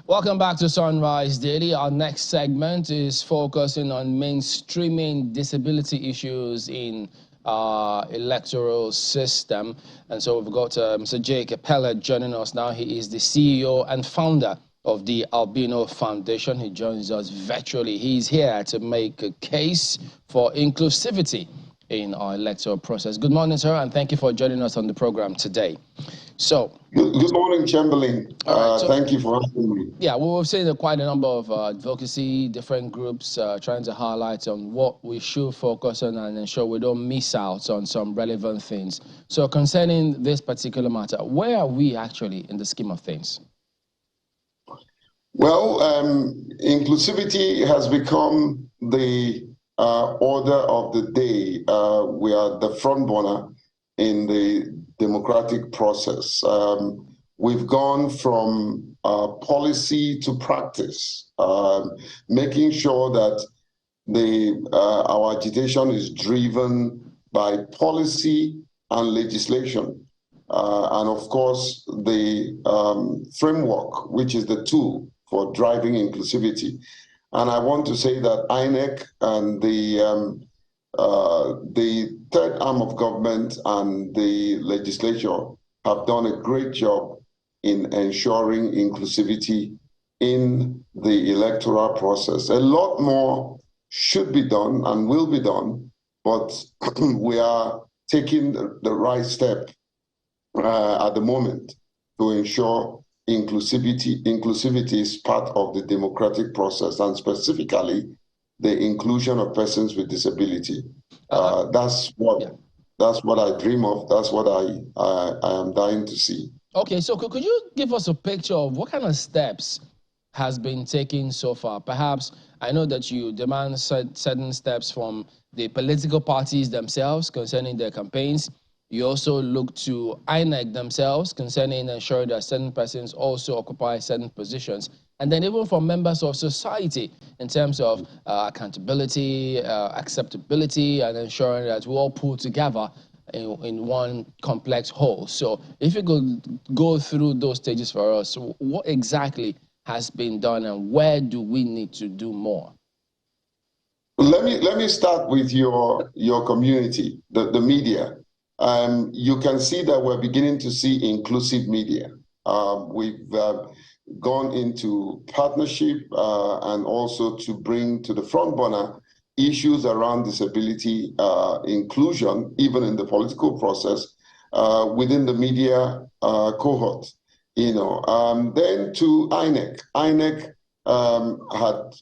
Welcome back to Sunrise Daily. Our next segment is focusing on mainstreaming disability issues in our electoral system. And so we've got Mr. Jake Pellet joining us now. He is the CEO and founder of the Albino Foundation. He joins us virtually. He's here to make a case for inclusivity in our electoral process. Good morning, sir, and thank you for joining us on the program today. So, good morning, Chamberlain. Thank you for having me. Yeah, well, we've seen quite a number of advocacy, different groups trying to highlight on what we should focus on and ensure we don't miss out on some relevant things. So concerning this particular matter, where are we actually in the scheme of things? Well, inclusivity has become the order of the day. We are the front runner in the democratic process. We've gone from policy to practice, making sure that our agitation is driven by policy and legislation. And of course, the framework, which is the tool for driving inclusivity. And I want to say that INEC and the third arm of government and the legislature have done a great job in ensuring inclusivity in the electoral process. A lot more should be done and will be done, but we are taking the right step at the moment to ensure inclusivity is part of the democratic process, and specifically the inclusion of persons with disability. That's what I dream of. That's what I am dying to see. Okay, so could you give us a picture of what kind of steps has been taken so far? Perhaps I know that you demand certain steps from the political parties themselves concerning their campaigns. You also look to INEC themselves concerning ensuring that certain persons also occupy certain positions. And then even from members of society in terms of accountability, acceptability, and ensuring that we all pull together in one complex whole. So if you could go through those stages for us, what exactly has been done and where do we need to do more? Let me start with your community, the media. You can see that we're beginning to see inclusive media. We've gone into partnership and also to bring to the front burner issues around disability inclusion, even in the political process, within the media cohort. Then to INEC. INEC had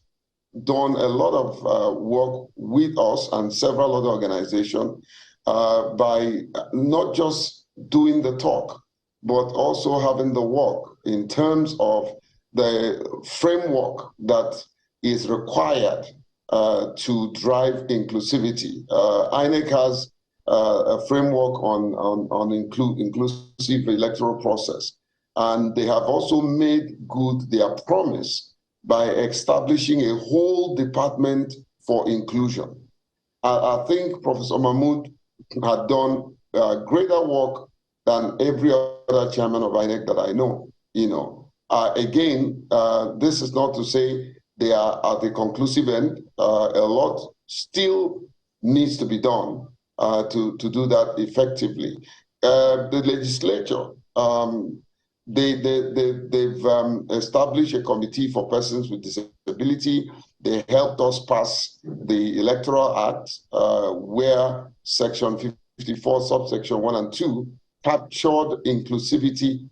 done a lot of work with us and several other organizations by not just doing the talk, but also having the work in terms of the framework that is required to drive inclusivity. INEC has a framework on inclusive electoral process, and they have also made good their promise by establishing a whole department for inclusion. I think Professor Mahmood had done greater work than every other chairman of INEC that I know. Again, this is not to say they are at the conclusive end. A lot still needs to be done to do that effectively. The legislature, they've established a committee for persons with disability. They helped us pass the Electoral Act, where Section 54, subsection 1 and 2, captured inclusivity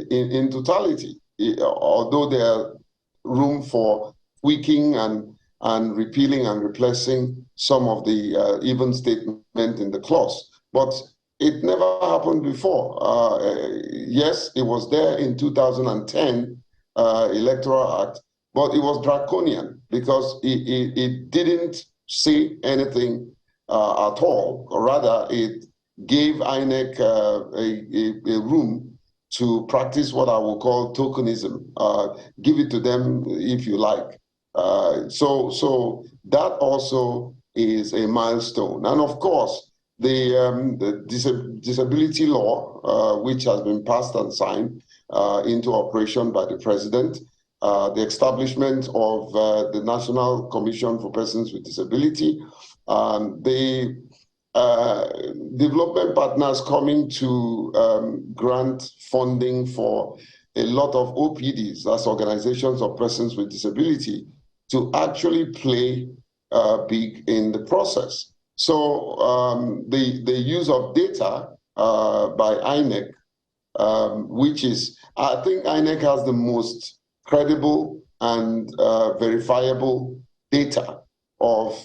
in totality. Although there's room for tweaking and repealing and replacing some of the even statement in the clause. But it never happened before. Yes, it was there in 2010 Electoral Act, but it was draconian because it didn't say anything at all. Rather, it gave INEC a room to practice what I will call tokenism. Give it to them if you like. So that also is a milestone. And of course, the disability law, which has been passed and signed into operation by the president, the establishment of the National Commission for Persons with Disability, the development partners coming to grant funding for a lot of OPDs, that's organizations of persons with disability, to actually play big in the process. So the use of data by INEC, which is, I think INEC has the most credible and verifiable data of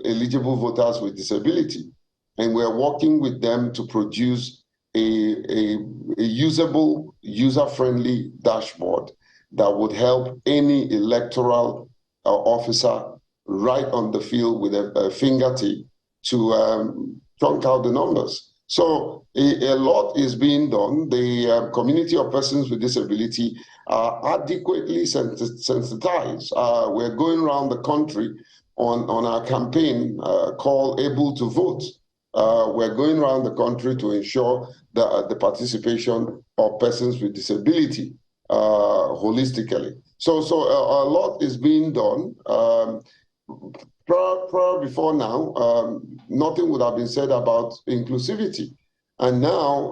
eligible voters with disability. And we're working with them to produce a usable, user-friendly dashboard that would help any electoral officer right on the field with a fingertip to chunk out the numbers. So a lot is being done. The community of persons with disability are adequately sensitized. We're going around the country on our campaign called Able to Vote. We're going around the country to ensure the participation of persons with disability holistically. So a lot is being done. Before now, nothing would have been said about inclusivity. And now,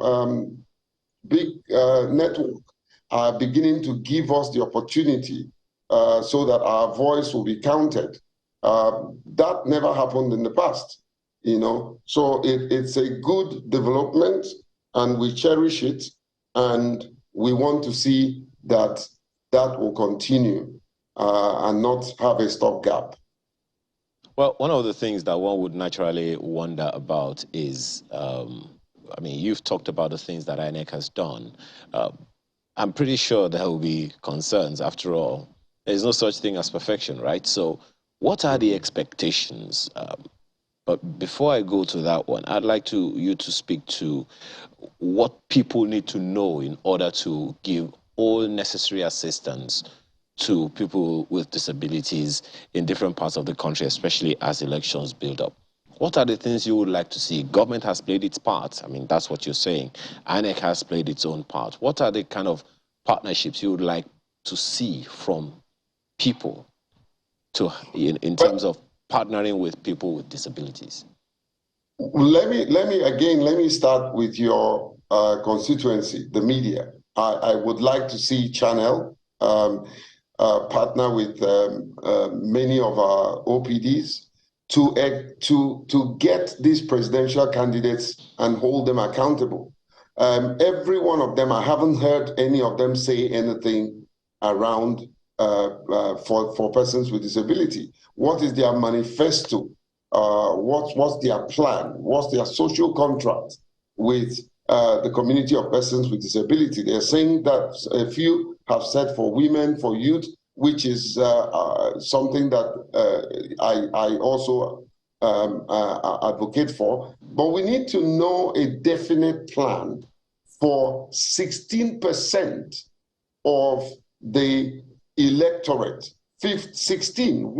big networks are beginning to give us the opportunity so that our voice will be counted. That never happened in the past, you know. So it's a good development, and we cherish it, and we want to see that will continue and not have a stopgap. Well, one of the things that one would naturally wonder about is, I mean, you've talked about the things that INEC has done. I'm pretty sure there will be concerns. After all, there's no such thing as perfection, right? So what are the expectations? But before I go to that one, I'd like you to speak to what people need to know in order to give all necessary assistance to people with disabilities in different parts of the country, especially as elections build up. What are the things you would like to see? Government has played its part. I mean, that's what you're saying. INEC has played its own part. What are the kind of partnerships you would like to see from people to, in terms of partnering with people with disabilities? Let me start with your constituency, the media. I would like to see Channel partner with many of our OPDs to get these presidential candidates and hold them accountable. Every one of them, I haven't heard any of them say anything around for persons with disability. What is their manifesto? What's their plan? What's their social contract with the community of persons with disability? They're saying that a few have said for women, for youth, which is something that I also advocate for. But we need to know a definite plan for 16% of the electorate. 16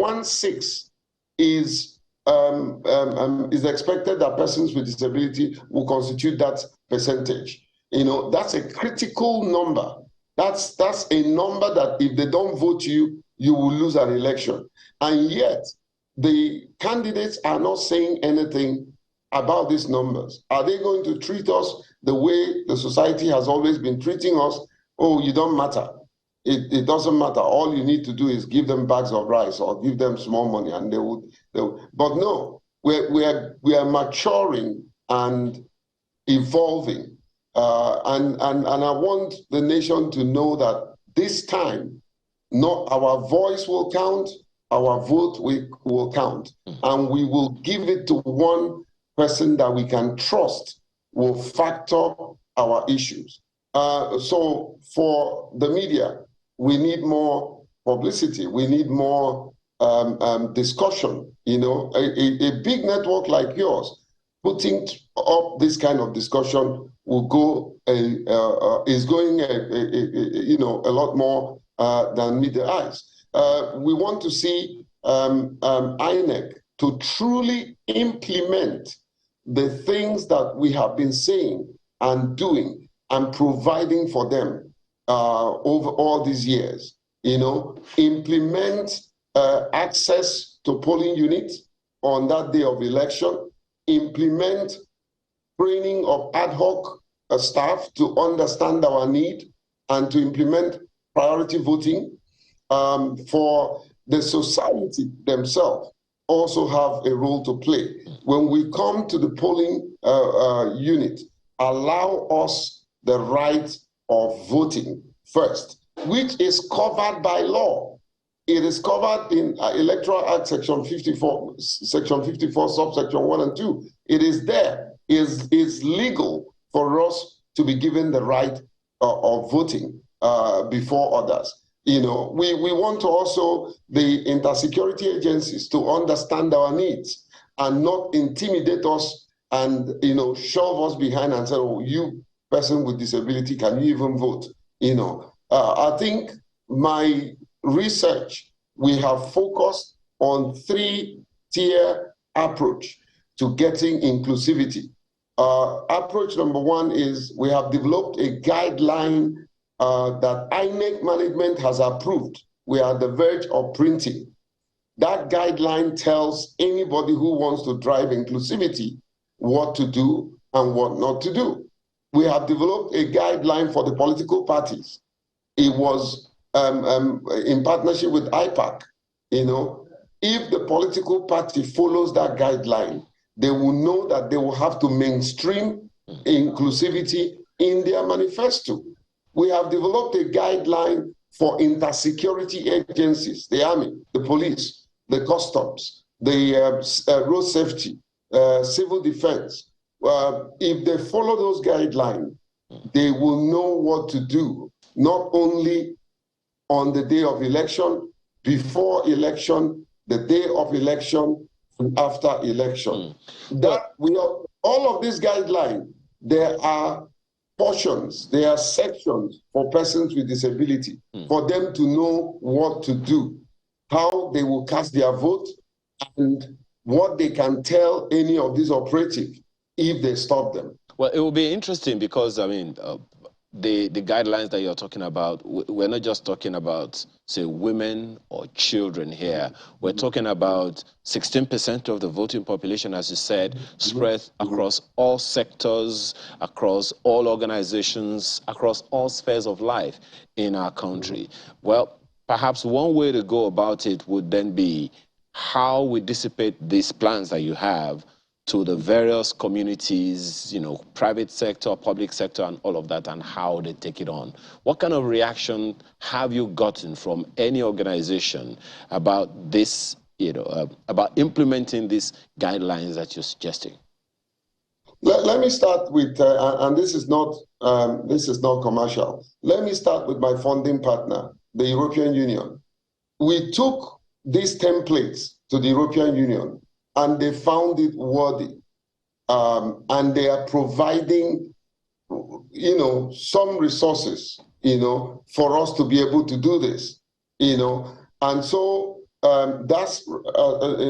is expected that persons with disability will constitute that percentage. You know, that's a critical number. That's a number that if they don't vote you, you will lose an election. And yet, the candidates are not saying anything about these numbers. Are they going to treat us the way the society has always been treating us? Oh, you don't matter. It doesn't matter. All you need to do is give them bags of rice or give them small money, and they will. But no, we are maturing and evolving, and I want the nation to know that this time, not our voice will count, our vote will count, and we will give it to one person that we can trust will factor our issues. So for the media, we need more publicity. We need more discussion. You know, a big network like yours, putting up this kind of discussion will go is going a lot more than meet the eyes. we want to see INEC to truly implement the things that we have been saying and doing and providing for them over all these years. Implement access to polling units on that day of election, implement training of ad hoc staff to understand our need and to implement priority voting. For the society themselves also have a role to play. When we come to the polling unit, allow us the right of voting first, which is covered by law. It is covered in Electoral Act Section 54, subsection 1 and 2. It is there. It's legal for us to be given the right of voting before others. We want to also the intersecurity agencies to understand our needs and not intimidate us and shove us behind and say, "Oh, you person with disability, can you even vote?" I think my research, we have focused on 3-tier approach to getting inclusivity. Approach number 1 is we have developed a guideline that INEC management has approved. We are at the verge of printing. That guideline tells anybody who wants to drive inclusivity what to do and what not to do. We have developed a guideline for the political parties. It was in partnership with IPAC. If the political party follows that guideline, they will know that they will have to mainstream inclusivity in their manifesto. We have developed a guideline for intersecurity agencies, the army, the police, the customs, the road safety, civil defense. If they follow those guidelines, they will know what to do, not only on the day of election, before election, the day of election, and after election. All of these guidelines, there are portions, there are sections for persons with disability, for them to know what to do, how they will cast their vote, and what they can tell any of these operatives if they stop them. Well, it will be interesting because, the guidelines that you're talking about, we're not just talking about, say, women or children here. We're talking about 16% of the voting population, as you said, spread across all sectors, across all organizations, across all spheres of life in our country. Well, perhaps one way to go about it would then be how we dissipate these plans that you have to the various communities, private sector, public sector, and all of that, and how they take it on. What kind of reaction have you gotten from any organization about this, about implementing these guidelines that you're suggesting? Let me start with, and this is not commercial. Let me start with my funding partner, the European Union. We took these templates to the European Union, and they found it worthy. And they are providing, some resources, for us to be able to do this, And so that's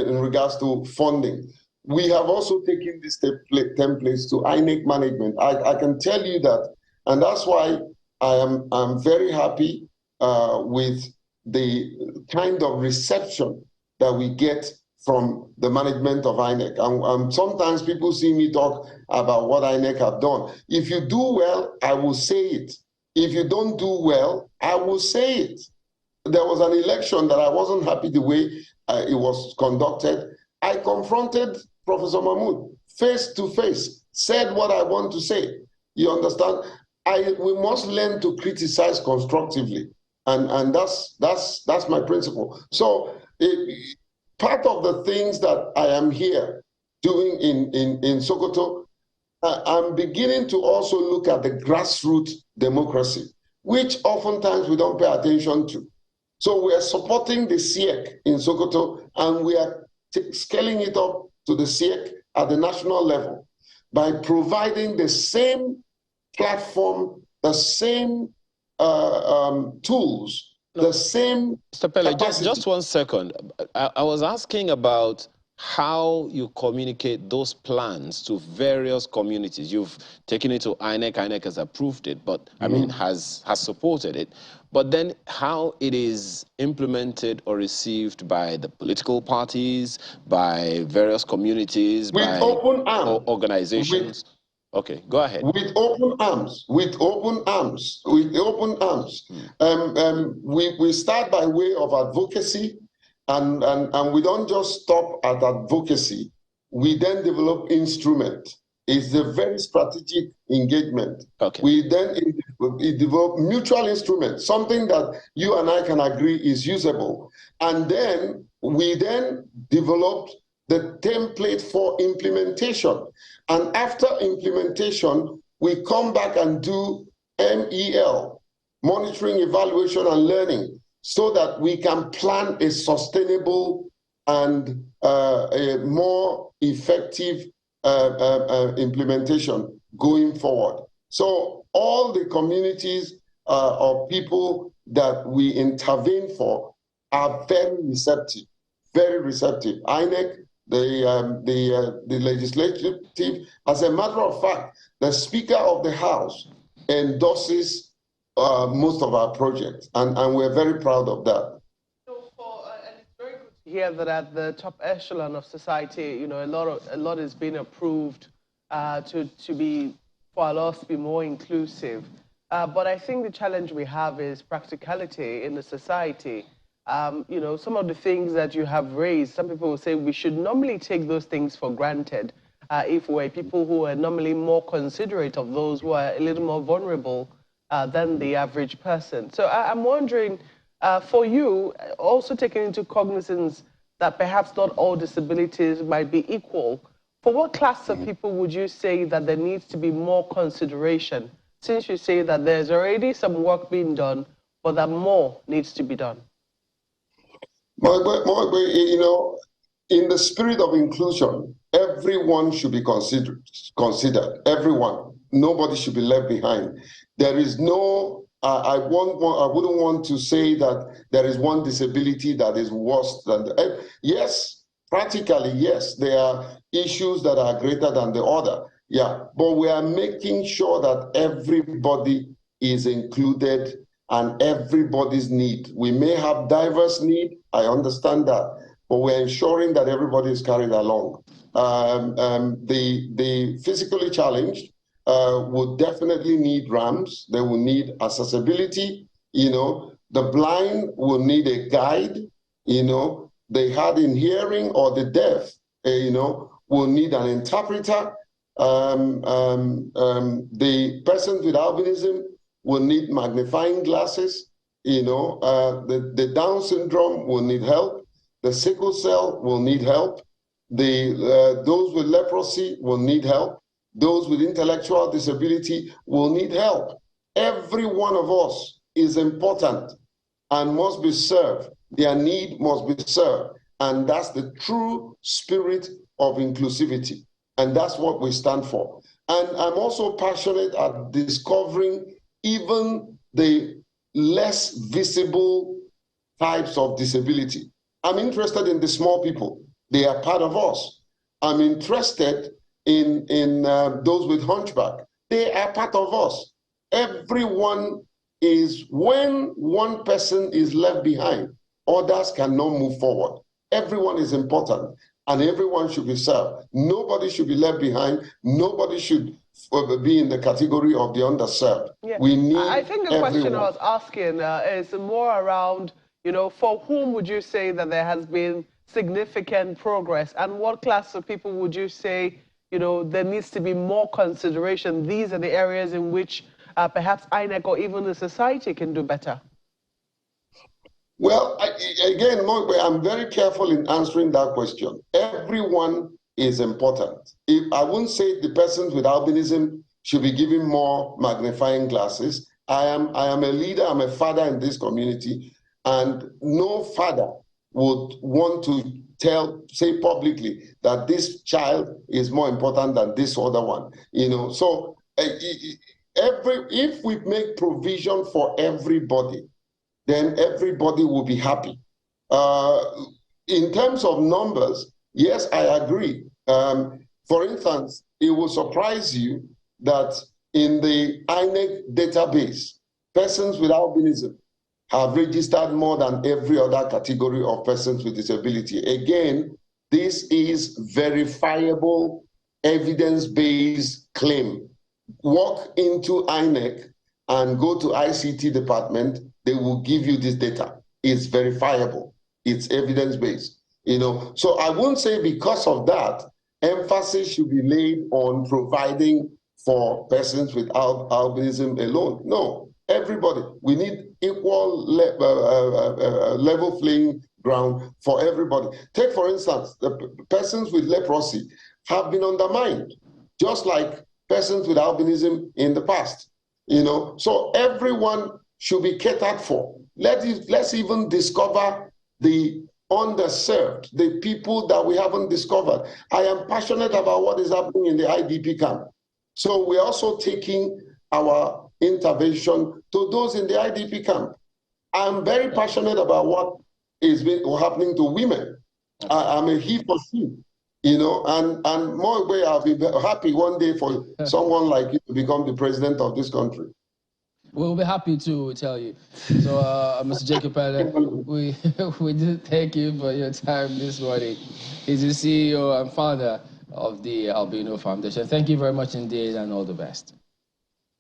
in regards to funding. We have also taken these templates to INEC management. I can tell you that, and that's why I'm very happy with the kind of reception that we get from the management of INEC. And sometimes people see me talk about what INEC have done. If you do well, I will say it. If you don't do well, I will say it. There was an election that I wasn't happy the way it was conducted. I confronted Professor Mahmoud face to face, said what I want to say. You understand? We must learn to criticize constructively. And that's my principle. So part of the things that I am here doing in Sokoto, I'm beginning to also look at the grassroots democracy, which oftentimes we don't pay attention to. So we are supporting the SIEC in Sokoto, and we are scaling it up to the SIEC at the national level by providing the same platform, the same tools the same Mr. Pele, capacity. just 1 second. I was asking about how you communicate those plans to various communities. You've taken it to INEC. INEC has approved it, but I mean, has supported it. But then how it is implemented or received by the political parties, by various communities, with by open arms, organizations. Okay, go ahead. With open arms, with open arms, with open arms. We start by way of advocacy, and we don't just stop at advocacy. We then develop instrument. It's a very strategic engagement. Okay. We then develop mutual instruments, something that you and I can agree is usable. And then we then developed the template for implementation. And after implementation, we come back and do MEL, monitoring, evaluation, and learning, so that we can plan a sustainable and a more effective implementation going forward. So all the communities of people that we intervene for are very receptive, very receptive. INEC, the legislative, as a matter of fact, the Speaker of the House endorses most of our projects, and we're very proud of that. And it's very good to hear that at the top echelon of society, you know, a lot is being approved for our laws to be more inclusive. But I think the challenge we have is practicality in the society. You know, some of the things that you have raised, some people will say we should normally take those things for granted if we're people who are normally more considerate of those who are a little more vulnerable than the average person. So I'm wondering, for you, also taking into cognizance that perhaps not all disabilities might be equal, for what class of people would you say that there needs to be more consideration, since you say that there's already some work being done, but that more needs to be done? You know, in the spirit of inclusion, everyone should be considered. Everyone. Nobody should be left behind. There is no, I wouldn't want to say that there is one disability that is worse than the, yes, practically, yes, there are issues that are greater than the other. Yeah, but we are making sure that everybody is included and everybody's need. We may have diverse need, I understand that, but we're ensuring that everybody is carried along. The physically challenged would definitely need ramps. They will need accessibility. You know, the blind will need a guide. You know, the hard in hearing or the deaf, you know, will need an interpreter. The persons with albinism will need magnifying glasses. You know, the Down syndrome will need help. The sickle cell will need help. Those with leprosy will need help. Those with intellectual disability will need help. Every one of us is important and must be served. Their need must be served. And that's the true spirit of inclusivity. And that's what we stand for. And I'm also passionate at discovering even the less visible types of disability. I'm interested in the small people. They are part of us. I'm interested in those with hunchback. They are part of us. Everyone is, when one person is left behind, others cannot move forward. Everyone is important and everyone should be served. Nobody should be left behind. Nobody should be in the category of the underserved. Yeah. We need I think the question I was asking is more around, you know, for whom would you say that there has been significant progress, and what class of people would you say, you know, there needs to be more consideration? These are the areas in which perhaps INEC or even the society can do better. Well, again, I'm very careful in answering that question. Everyone is important. I wouldn't say the persons with albinism should be given more magnifying glasses. I am a leader, I'm a father in this community, and no father would want to say publicly that this child is more important than this other one. You know, so if we make provision for everybody, then everybody will be happy. In terms of numbers, yes, I agree. For instance, it will surprise you that in the INEC database, persons with albinism have registered more than every other category of persons with disability. Again, this is verifiable, evidence-based claim. Walk into INEC and go to ICT department, they will give you this data. It's verifiable. It's evidence-based. So I won't say because of that, emphasis should be laid on providing for persons with albinism alone. No, everybody. We need equal level playing ground for everybody. Take, for instance, the persons with leprosy have been undermined, just like persons with albinism in the past. So everyone should be catered for. Let's even discover the underserved, the people that we haven't discovered. I am passionate about what is happening in the IDP camp. So we're also taking our intervention to those in the IDP camp. I'm very passionate about what is happening to women. I'm a he for she, and more way I'll be happy one day for someone like you to become the president of this country. We'll be happy to tell you. So, Mr. Jacob Pele, we do thank you for your time this morning. He's the CEO and founder of the Albino Foundation. Thank you very much indeed, and all the best.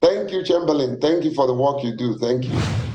Thank you, Chamberlain. Thank you for the work you do. Thank you.